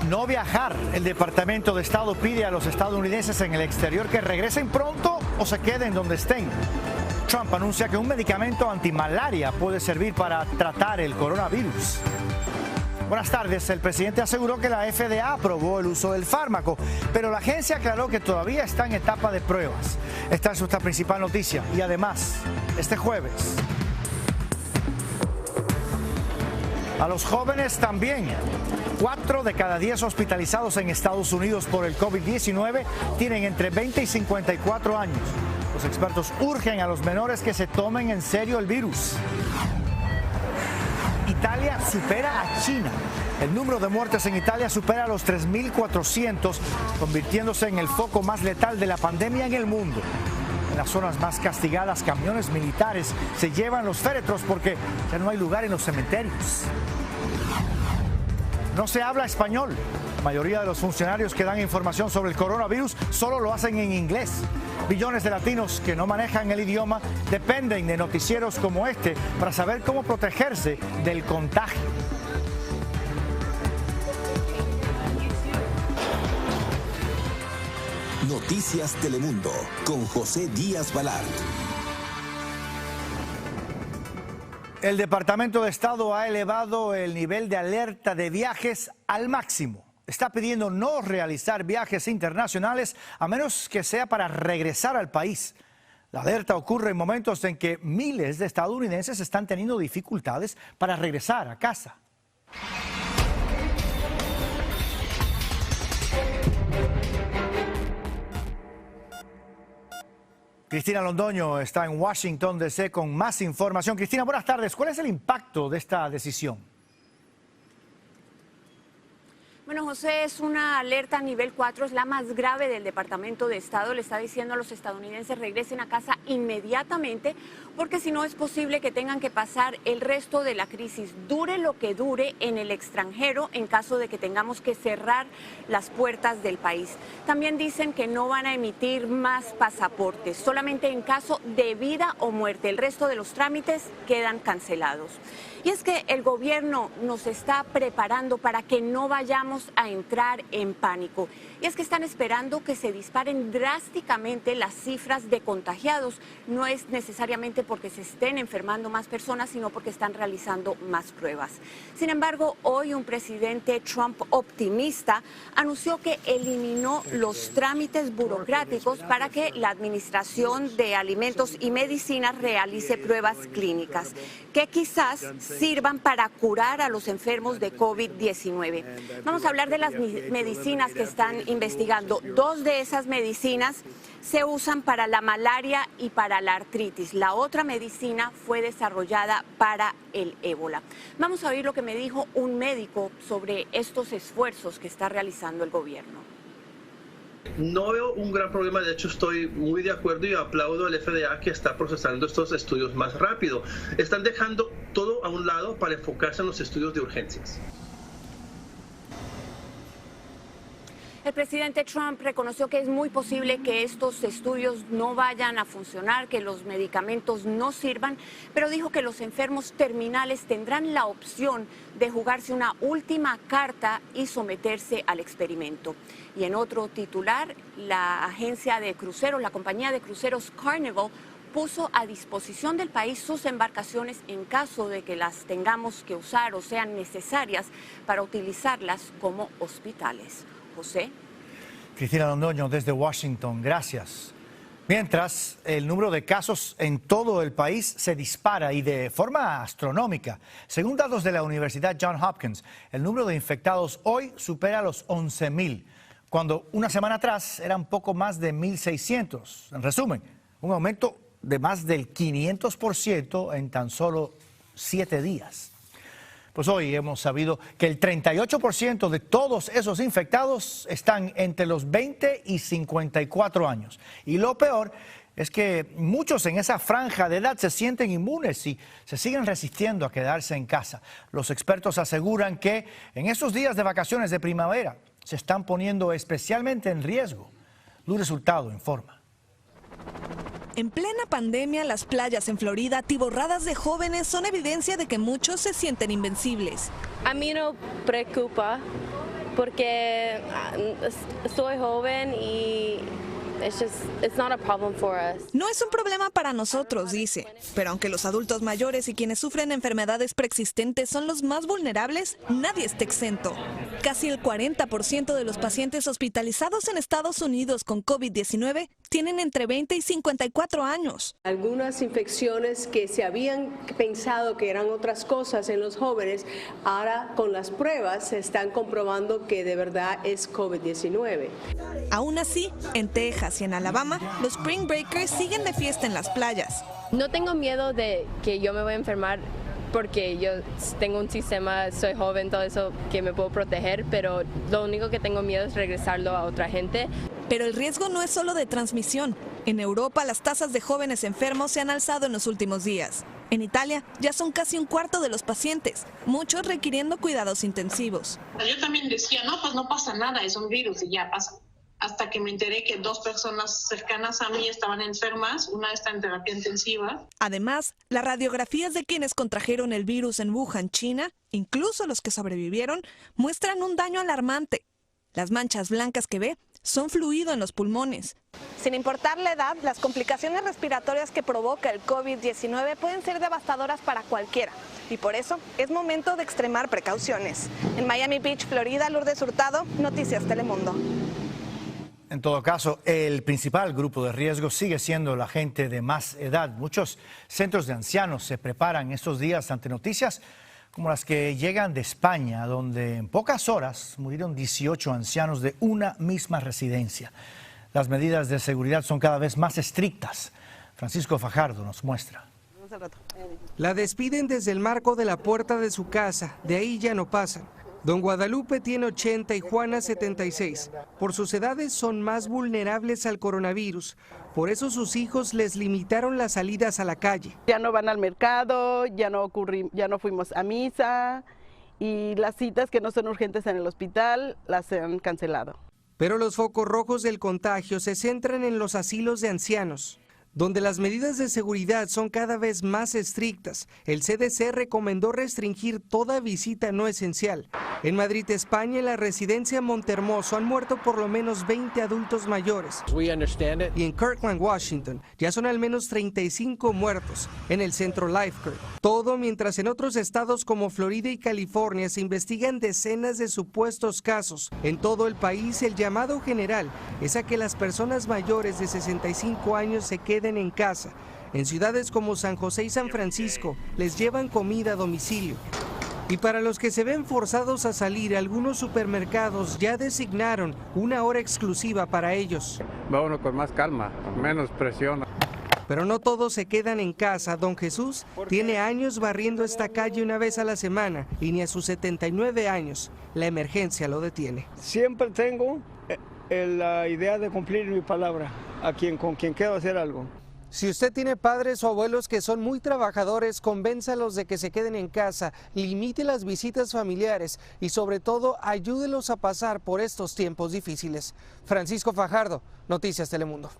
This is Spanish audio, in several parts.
no viajar. El Departamento de Estado pide a los estadounidenses en el exterior que regresen pronto o se queden donde estén. Trump anuncia que un medicamento antimalaria puede servir para tratar el coronavirus. Buenas tardes. El presidente aseguró que la FDA aprobó el uso del fármaco, pero la agencia aclaró que todavía está en etapa de pruebas. Esta es nuestra principal noticia. Y además, este jueves, a los jóvenes también. 4 de cada 10 hospitalizados en Estados Unidos por el COVID-19 tienen entre 20 y 54 años. Los expertos urgen a los menores que se tomen en serio el virus. Italia supera a China. El número de muertes en Italia supera los 3.400, convirtiéndose en el foco más letal de la pandemia en el mundo. En las zonas más castigadas, camiones militares se llevan los féretros porque ya no hay lugar en los cementerios. No se habla español. La mayoría de los funcionarios que dan información sobre el coronavirus solo lo hacen en inglés. Millones de latinos que no manejan el idioma dependen de noticieros como este para saber cómo protegerse del contagio. Noticias Telemundo con José Díaz Balart. El Departamento de Estado ha elevado el nivel de alerta de viajes al máximo. Está pidiendo no realizar viajes internacionales a menos que sea para regresar al país. La alerta ocurre en momentos en que miles de estadounidenses están teniendo dificultades para regresar a casa. Cristina Londoño está en Washington, D.C. con más información. Cristina, buenas tardes. ¿Cuál es el impacto de esta decisión? Bueno, José, es una alerta nivel 4, es la más grave del Departamento de Estado. Le está diciendo a los estadounidenses regresen a casa inmediatamente, porque si no es posible que tengan que pasar el resto de la crisis, dure lo que dure, en el extranjero en caso de que tengamos que cerrar las puertas del país. También dicen que no van a emitir más pasaportes, solamente en caso de vida o muerte. El resto de los trámites quedan cancelados. Y es que el gobierno nos está preparando para que no vayamos a entrar en pánico. Y es que están esperando que se disparen drásticamente las cifras de contagiados. No es necesariamente porque se estén enfermando más personas, sino porque están realizando más pruebas. Sin embargo, hoy un presidente Trump optimista anunció que eliminó los trámites burocráticos para que la Administración de Alimentos y Medicinas realice pruebas clínicas, que quizás sirvan para curar a los enfermos de COVID-19. Vamos a hablar de las medicinas que están investigando. 2 de esas medicinas se usan para la malaria y para la artritis. La otra medicina fue desarrollada para el ébola. Vamos a oír lo que me dijo un médico sobre estos esfuerzos que está realizando el gobierno. No veo un gran problema, de hecho estoy muy de acuerdo y aplaudo al FDA que está procesando estos estudios más rápido. Están dejando todo a un lado para enfocarse en los estudios de urgencias. El presidente Trump reconoció que es muy posible que estos estudios no vayan a funcionar, que los medicamentos no sirvan, pero dijo que los enfermos terminales tendrán la opción de jugarse una última carta y someterse al experimento. Y en otro titular, la agencia de cruceros, la compañía de cruceros Carnival, puso a disposición del país sus embarcaciones en caso de que las tengamos que usar o sean necesarias para utilizarlas como hospitales. José. Cristina Londoño desde Washington, gracias. Mientras, el número de casos en todo el país se dispara y de forma astronómica. Según datos de la Universidad Johns Hopkins, el número de infectados hoy supera los 11,000, cuando una semana atrás eran poco más de 1,600. En resumen, un aumento de más del 500% en tan solo 7 días. Pues hoy hemos sabido que el 38% de todos esos infectados están entre los 20 y 54 años. Y lo peor es que muchos en esa franja de edad se sienten inmunes y se siguen resistiendo a quedarse en casa. Los expertos aseguran que en estos días de vacaciones de primavera se están poniendo especialmente en riesgo. Lourdes Hurtado informa. En plena pandemia, las playas en Florida atiborradas de jóvenes son evidencia de que muchos se sienten invencibles. A mí no preocupa porque soy joven y it's not a problem for us. No es un problema para nosotros, dice, pero aunque los adultos mayores y quienes sufren enfermedades preexistentes son los más vulnerables, nadie está exento. Casi el 40% de los pacientes hospitalizados en Estados Unidos con COVID-19 tienen entre 20 y 54 años. Algunas infecciones que se habían pensado que eran otras cosas en los jóvenes, ahora con las pruebas se están comprobando que de verdad es COVID-19. Aún así, en Texas y en Alabama, los Spring Breakers siguen de fiesta en las playas. No tengo miedo de que yo me voy a enfermar porque yo tengo un sistema, soy joven, todo eso que me puedo proteger, pero lo único que tengo miedo es regresarlo a otra gente. Pero el riesgo no es solo de transmisión. En Europa, las tasas de jóvenes enfermos se han alzado en los últimos días. En Italia, ya son casi un cuarto de los pacientes, muchos requiriendo cuidados intensivos. Yo también decía, no, pues no pasa nada, es un virus y ya pasa. Hasta que me enteré que 2 personas cercanas a mí estaban enfermas, una está en terapia intensiva. Además, las radiografías de quienes contrajeron el virus en Wuhan, China, incluso los que sobrevivieron, muestran un daño alarmante. Las manchas blancas que ve son fluido en los pulmones. Sin importar la edad, las complicaciones respiratorias que provoca el COVID-19 pueden ser devastadoras para cualquiera. Y por eso es momento de extremar precauciones. En Miami Beach, Florida, Lourdes Hurtado, Noticias Telemundo. En todo caso, el principal grupo de riesgo sigue siendo la gente de más edad. Muchos centros de ancianos se preparan estos días ante noticias como las que llegan de España, donde en pocas horas murieron 18 ancianos de una misma residencia. Las medidas de seguridad son cada vez más estrictas. Francisco Fajardo nos muestra. La despiden desde el marco de la puerta de su casa, de ahí ya no pasan. Don Guadalupe tiene 80 y Juana 76. Por sus edades son más vulnerables al coronavirus. Por eso sus hijos les limitaron las salidas a la calle. Ya no van al mercado, ya no fuimos a misa y las citas que no son urgentes en el hospital las han cancelado. Pero los focos rojos del contagio se centran en los asilos de ancianos, donde las medidas de seguridad son cada vez más estrictas. El CDC recomendó restringir toda visita no esencial. En Madrid, España, en la residencia Montehermoso han muerto por lo menos 20 adultos mayores. Y en Kirkland, Washington, ya son al menos 35 muertos. En el centro Lifeguard. Todo mientras en otros estados como Florida y California se investigan decenas de supuestos casos. En todo el país, el llamado general es a que las personas mayores de 65 años se queden en casa. En ciudades como San José y San Francisco les llevan comida a domicilio. Y para los que se ven forzados a salir, algunos supermercados ya designaron una hora exclusiva para ellos. Vámonos con más calma, con menos presión. Pero no todos se quedan en casa. Don Jesús tiene años barriendo esta calle una vez a la semana y ni a sus 79 años la emergencia lo detiene. Siempre tengo la idea de cumplir mi palabra con quien quiero hacer algo. Si usted tiene padres o abuelos que son muy trabajadores, convénzalos de que se queden en casa, limite las visitas familiares y sobre todo ayúdelos a pasar por estos tiempos difíciles. Francisco Fajardo, Noticias Telemundo.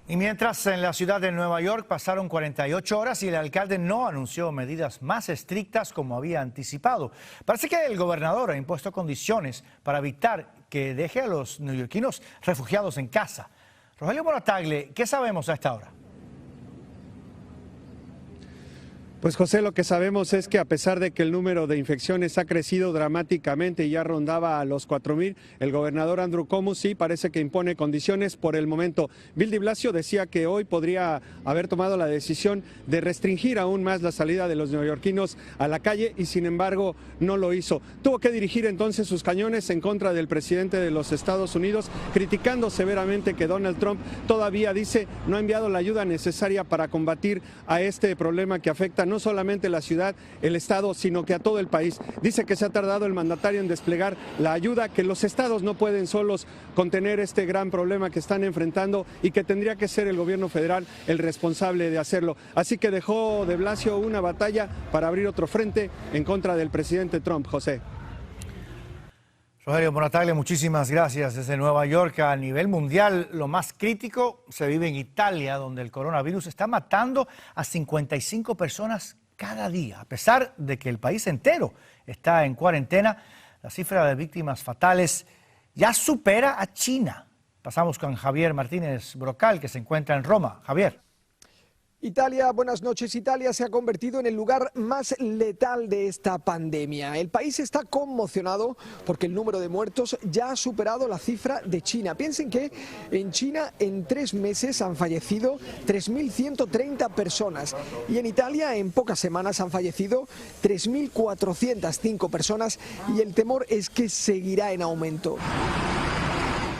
Y mientras en la ciudad de Nueva York pasaron 48 horas y el alcalde no anunció medidas más estrictas como había anticipado. Parece que el gobernador ha impuesto condiciones para evitar que deje a los neoyorquinos refugiados en casa. Rogelio Moratagle, ¿qué sabemos a esta hora? Pues José, lo que sabemos es que a pesar de que el número de infecciones ha crecido dramáticamente y ya rondaba a los 4,000, el gobernador Andrew Cuomo sí parece que impone condiciones por el momento. Bill de Blasio decía que hoy podría haber tomado la decisión de restringir aún más la salida de los neoyorquinos a la calle y sin embargo no lo hizo. Tuvo que dirigir entonces sus cañones en contra del presidente de los Estados Unidos, criticando severamente que Donald Trump todavía dice no ha enviado la ayuda necesaria para combatir a este problema que afecta no solamente la ciudad, el estado, sino que a todo el país. Dice que se ha tardado el mandatario en desplegar la ayuda, que los estados no pueden solos contener este gran problema que están enfrentando y que tendría que ser el gobierno federal el responsable de hacerlo. Así que dejó de Blasio una batalla para abrir otro frente en contra del presidente Trump. José. Rogelio Moratagle, muchísimas gracias. Desde Nueva York, a nivel mundial, lo más crítico se vive en Italia, donde el coronavirus está matando a 55 personas cada día. A pesar de que el país entero está en cuarentena, La cifra de víctimas fatales ya supera a China. Pasamos con Javier Martínez Brocal, que se encuentra en Roma. Javier. Italia, buenas noches. Italia se ha convertido en el lugar más letal de esta pandemia. El país está conmocionado porque el número de muertos ya ha superado la cifra de China. Piensen que en China en 3 meses han fallecido 3.130 personas y en Italia en pocas semanas han fallecido 3.405 personas y el temor es que seguirá en aumento.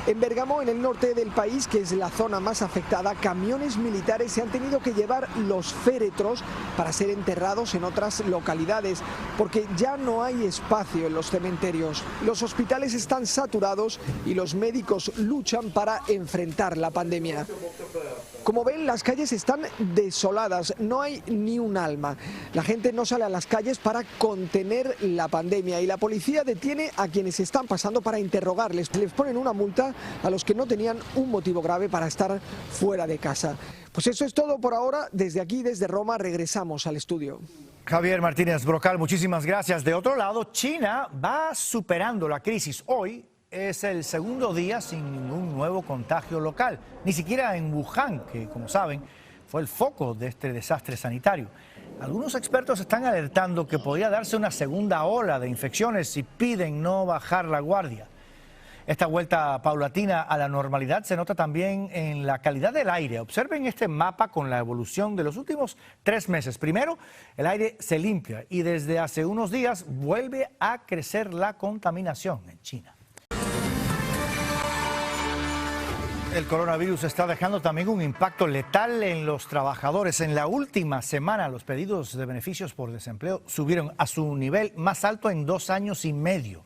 En Bérgamo, en el norte del país, que es la zona más afectada, camiones militares se han tenido que llevar los féretros para ser enterrados en otras localidades, porque ya no hay espacio en los cementerios. Los hospitales están saturados y los médicos luchan para enfrentar la pandemia. Como ven, las calles están desoladas, no hay ni un alma. La gente no sale a las calles para contener la pandemia y la policía detiene a quienes están pasando para interrogarles. Les ponen una multa a los que no tenían un motivo grave para estar fuera de casa. Pues eso es todo por ahora. Desde aquí, desde Roma, regresamos al estudio. Javier Martínez Brocal, muchísimas gracias. De otro lado, China va superando la crisis. Hoy es el segundo día sin ningún nuevo contagio local, ni siquiera en Wuhan, que como saben fue el foco de este desastre sanitario. Algunos expertos están alertando que podría darse una segunda ola de infecciones y piden no bajar la guardia. Esta vuelta paulatina a la normalidad se nota también en la calidad del aire. Observen este mapa con la evolución de los últimos 3 meses. Primero, el aire se limpia y desde hace unos días vuelve a crecer la contaminación en China. El coronavirus está dejando también un impacto letal en los trabajadores. En la última semana, los pedidos de beneficios por desempleo subieron a su nivel más alto en 2 años y medio.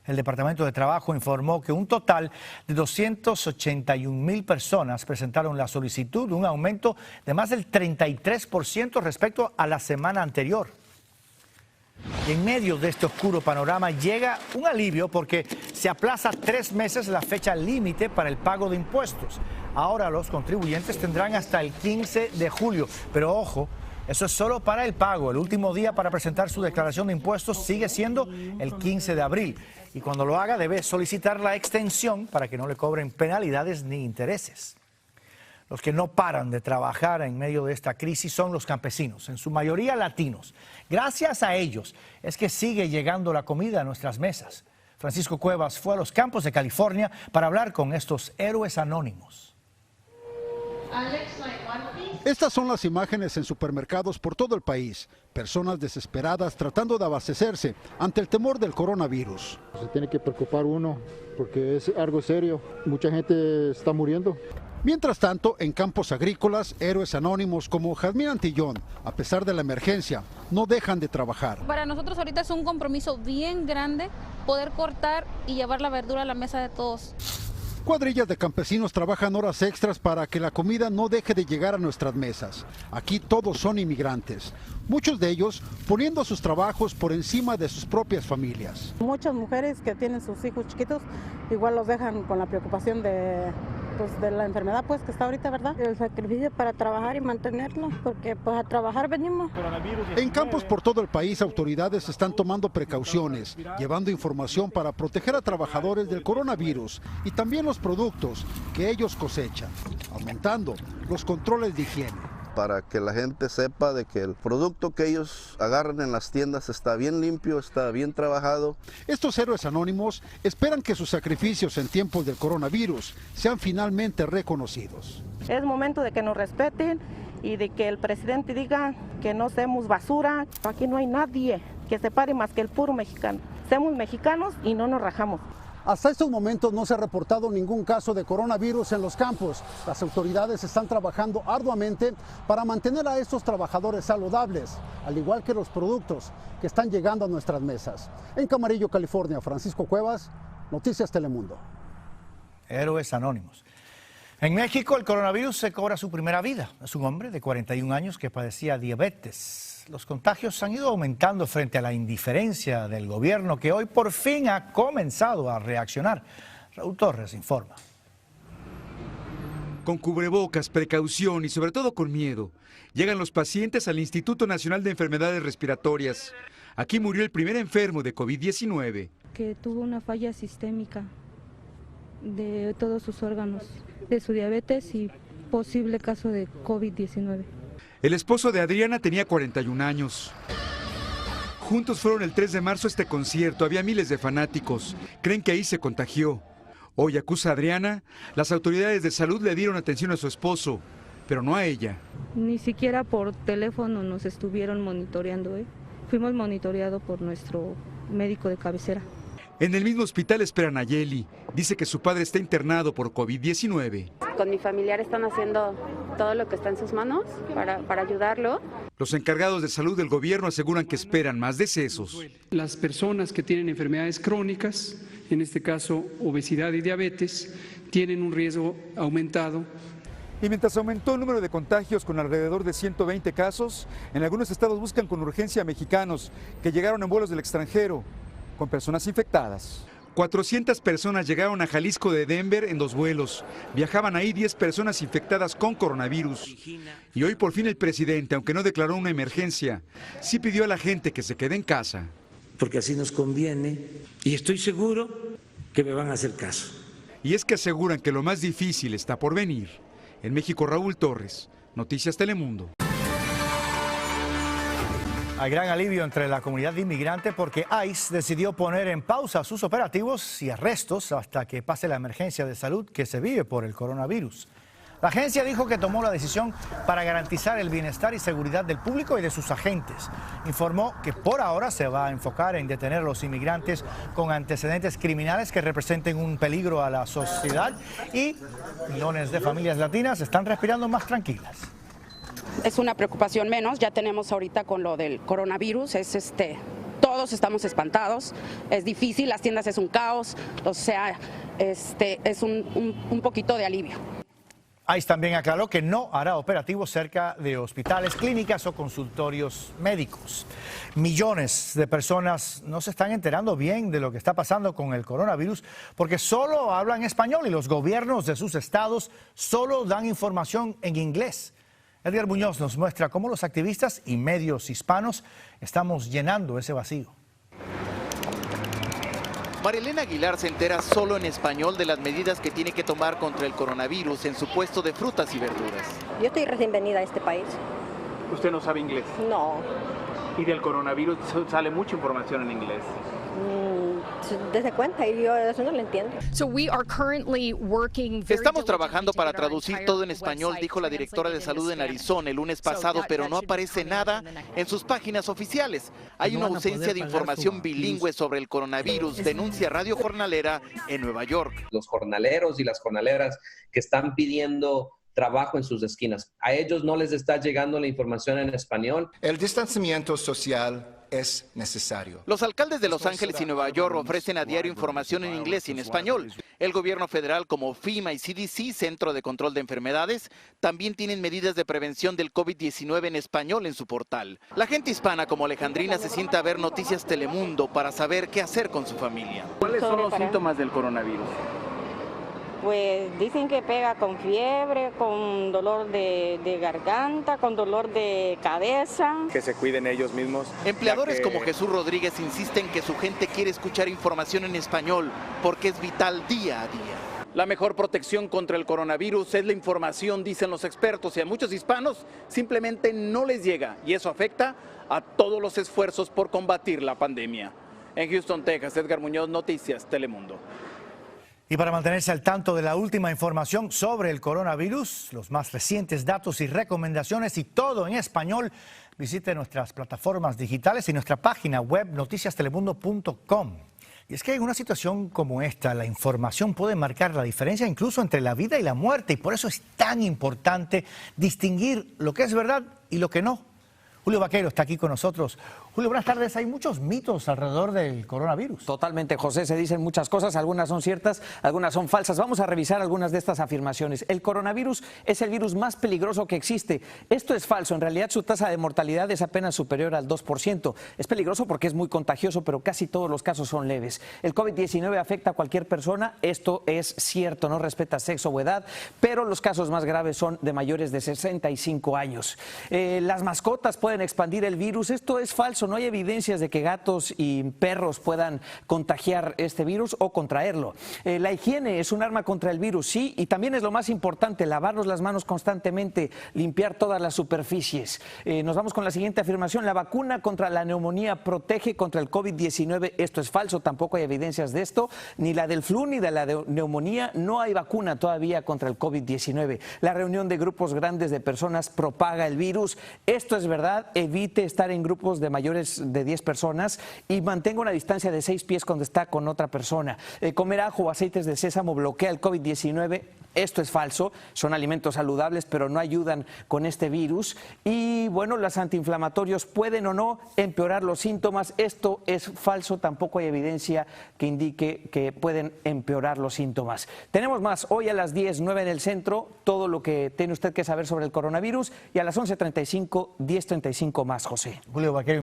El Departamento de Trabajo informó que un total de 281,000 personas presentaron la solicitud, un aumento de más del 33% respecto a la semana anterior. Y en medio de este oscuro panorama llega un alivio porque se aplaza 3 meses la fecha límite para el pago de impuestos. Ahora los contribuyentes tendrán hasta el 15 de julio, pero ojo, eso es solo para el pago. El último día para presentar su declaración de impuestos sigue siendo el 15 de abril. Y cuando lo haga debe solicitar la extensión para que no le cobren penalidades ni intereses. Los que no paran de trabajar en medio de esta crisis son los campesinos, en su mayoría latinos. Gracias a ellos es que sigue llegando la comida a nuestras mesas. Francisco Cuevas fue a los campos de California para hablar con estos héroes anónimos. Estas son las imágenes en supermercados por todo el país. Personas desesperadas tratando de abastecerse ante el temor del coronavirus. Se tiene que preocupar uno porque es algo serio. Mucha gente está muriendo. Mientras tanto, en campos agrícolas, héroes anónimos como Jazmín Antillón, a pesar de la emergencia, no dejan de trabajar. Para nosotros ahorita es un compromiso bien grande poder cortar y llevar la verdura a la mesa de todos. Cuadrillas de campesinos trabajan horas extras para que la comida no deje de llegar a nuestras mesas. Aquí todos son inmigrantes, muchos de ellos poniendo sus trabajos por encima de sus propias familias. Muchas mujeres que tienen sus hijos chiquitos igual los dejan con la preocupación de la enfermedad que está ahorita, ¿verdad? El sacrificio para trabajar y mantenerlo, porque pues a trabajar venimos. En campos por todo el país, autoridades están tomando precauciones, llevando información para proteger a trabajadores del coronavirus y también los productos que ellos cosechan, aumentando los controles de higiene. Para que la gente sepa de que el producto que ellos agarran en las tiendas está bien limpio, está bien trabajado. Estos héroes anónimos esperan que sus sacrificios en tiempos del coronavirus sean finalmente reconocidos. Es momento de que nos respeten y de que el presidente diga que no seamos basura. Aquí no hay nadie que se pare más que el puro mexicano. Somos mexicanos y no nos rajamos. Hasta estos momentos no se ha reportado ningún caso de coronavirus en los campos. Las autoridades están trabajando arduamente para mantener a estos trabajadores saludables, al igual que los productos que están llegando a nuestras mesas. En Camarillo, California, Francisco Cuevas, Noticias Telemundo. Héroes anónimos. En México, el coronavirus se cobra su primera vida. Es un hombre de 41 años que padecía diabetes. Los contagios han ido aumentando frente a la indiferencia del gobierno, que hoy por fin ha comenzado a reaccionar. Raúl Torres informa. Con cubrebocas, precaución y sobre todo con miedo, llegan los pacientes al Instituto Nacional de Enfermedades Respiratorias. Aquí murió el primer enfermo de COVID-19. que tuvo una falla sistémica de todos sus órganos, de su diabetes y posible caso de COVID-19. El esposo de Adriana tenía 41 años. Juntos fueron el 3 de marzo a este concierto, había miles de fanáticos. Creen que ahí se contagió. Hoy acusa a Adriana, las autoridades de salud le dieron atención a su esposo, pero no a ella. Ni siquiera por teléfono nos estuvieron monitoreando, Fuimos monitoreados por nuestro médico de cabecera. En el mismo hospital esperan a Yeli. Dice que su padre está internado por COVID-19. Con mi familiar están haciendo todo lo que está en sus manos para ayudarlo. Los encargados de salud del gobierno aseguran que esperan más decesos. Las personas que tienen enfermedades crónicas, en este caso obesidad y diabetes, tienen un riesgo aumentado. Y mientras aumentó el número de contagios con alrededor de 120 casos, en algunos estados buscan con urgencia a mexicanos que llegaron en vuelos del extranjero con personas infectadas. 400 personas llegaron a Jalisco de Denver en 2 vuelos. Viajaban ahí 10 personas infectadas con coronavirus. Y hoy por fin el presidente, aunque no declaró una emergencia, sí pidió a la gente que se quede en casa. Porque así nos conviene y estoy seguro que me van a hacer caso. Y es que aseguran que lo más difícil está por venir. En México, Raúl Torres, Noticias Telemundo. Hay gran alivio entre la comunidad de inmigrantes porque ICE decidió poner en pausa sus operativos y arrestos hasta que pase la emergencia de salud que se vive por el coronavirus. La agencia dijo que tomó la decisión para garantizar el bienestar y seguridad del público y de sus agentes. Informó que por ahora se va a enfocar en detener a los inmigrantes con antecedentes criminales que representen un peligro a la sociedad y millones de familias latinas están respirando más tranquilas. Es una preocupación menos, ya tenemos ahorita con lo del coronavirus, todos estamos espantados, es difícil, las tiendas es un caos, o sea, es un poquito de alivio. ICE también aclaró que no hará operativos cerca de hospitales, clínicas o consultorios médicos. Millones de personas no se están enterando bien de lo que está pasando con el coronavirus porque solo hablan español y los gobiernos de sus estados solo dan información en inglés. Edgar Muñoz nos muestra cómo los activistas y medios hispanos estamos llenando ese vacío. Marilena Aguilar se entera solo en español de las medidas que tiene que tomar contra el coronavirus en su puesto de frutas y verduras. Yo estoy recién venida a este país. ¿Usted no sabe inglés? No. ¿Y del coronavirus sale mucha información en inglés? Desde cuenta y yo eso no lo entiendo. Estamos trabajando para traducir todo en español, dijo la directora de salud en Arizona el lunes pasado, pero no aparece nada en sus páginas oficiales. Hay una ausencia de información bilingüe sobre el coronavirus, denuncia Radio Jornalera en Nueva York. Los jornaleros y las jornaleras que están pidiendo trabajo en sus esquinas, a ellos no les está llegando la información en español. El distanciamiento social es necesario. Los alcaldes de Los Ángeles y Nueva York ofrecen a diario información en inglés y en español. El gobierno federal como FEMA y CDC, Centro de Control de Enfermedades, también tienen medidas de prevención del COVID-19 en español en su portal. La gente hispana como Alejandrina se sienta a ver Noticias Telemundo para saber qué hacer con su familia. ¿Cuáles son los síntomas del coronavirus? Pues dicen que pega con fiebre, con dolor de garganta, con dolor de cabeza. Que se cuiden ellos mismos. Empleadores como Jesús Rodríguez insisten que su gente quiere escuchar información en español porque es vital día a día. La mejor protección contra el coronavirus es la información, dicen los expertos, y a muchos hispanos simplemente no les llega y eso afecta a todos los esfuerzos por combatir la pandemia. En Houston, Texas, Edgar Muñoz, Noticias Telemundo. Y para mantenerse al tanto de la última información sobre el coronavirus, los más recientes datos y recomendaciones y todo en español, visite nuestras plataformas digitales y nuestra página web noticiastelemundo.com. Y es que en una situación como esta, la información puede marcar la diferencia incluso entre la vida y la muerte, y por eso es tan importante distinguir lo que es verdad y lo que no. Julio Vaquero está aquí con nosotros. Julio, buenas tardes. Hay muchos mitos alrededor del coronavirus. Totalmente, José. Se dicen muchas cosas, algunas son ciertas, algunas son falsas. Vamos a revisar algunas de estas afirmaciones. El coronavirus es el virus más peligroso que existe. Esto es falso. En realidad, su tasa de mortalidad es apenas superior al 2%. Es peligroso porque es muy contagioso, pero casi todos los casos son leves. El COVID-19 afecta a cualquier persona. Esto es cierto, no respeta sexo o edad, pero los casos más graves son de mayores de 65 años. Las mascotas pueden pueden expandir el virus. Esto es falso, no hay evidencias de que gatos y perros puedan contagiar este virus o contraerlo. La higiene es un arma contra el virus, sí, y también es lo más importante, lavarnos las manos constantemente, limpiar todas las superficies. Nos vamos con la siguiente afirmación: la vacuna contra la neumonía protege contra el COVID-19. Esto es falso, tampoco hay evidencias de esto, ni la del flu ni de la neumonía. No hay vacuna todavía contra el COVID-19. La reunión de grupos grandes de personas propaga el virus. Esto es verdad. Evite estar en grupos de mayores de 10 personas y mantenga una distancia de 6 pies cuando está con otra persona. Comer ajo o aceites de sésamo bloquea el COVID-19. Esto es falso, son alimentos saludables, pero no ayudan con este virus. Y bueno, los antiinflamatorios pueden o no empeorar los síntomas. Esto es falso, tampoco hay evidencia que indique que pueden empeorar los síntomas. Tenemos más hoy a las 10:09 en el centro, todo lo que tiene usted que saber sobre el coronavirus, y a las 11:35, 10:35 más, José. Julio Vaquero.